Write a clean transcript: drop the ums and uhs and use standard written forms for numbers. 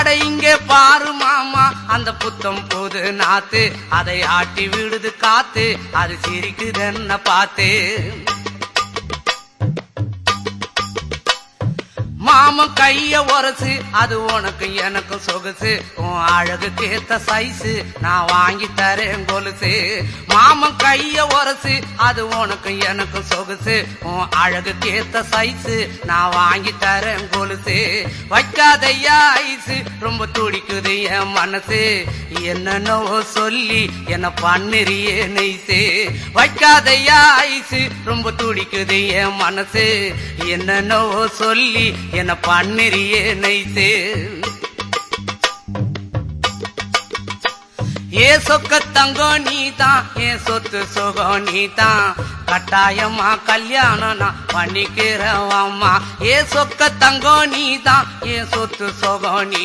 அட இங்கே பாரு மாமா அந்த புத்தம் புது நாத்து, அதை ஆட்டி விடுது காத்து, அது சிரிக்குதுன்ன பார்த்து. மாமன் கைய உரசு, அது உனக்கு எனக்கு சொகுசு, உன் அழகுக்கு ஏத்த சைஸு நான் வாங்கி தரேன் கொலுசு. மாமன் கைய உரசு, அது உனக்கு எனக்கு சொகுசு, உன் அழகுக்கு ஏத்த சைஸு நான் வாங்கி தரேன் கொலுசு. வைக்காதையா ஐசு, ரொம்ப துடிக்குது என் மனசு, என்னன்னோ சொல்லி என்ன பண்ணுறியே நெய்சு. வைக்காதையா ஐசு, ரொம்ப துடிக்குது என் மனசு, என்னன்னோ சொல்லி என்ன பண்ணுறியே நைசு. ஏ சொக்க தங்கம் நீதான், ஏன் சொத்து சுகம் நீதான், கட்டாயமா கல்யாணம் நான் பண்ணிக்கிறவம்மா. ஏ சொக்க தங்கம் நீதான், ஏன் சொத்து சுகம் நீ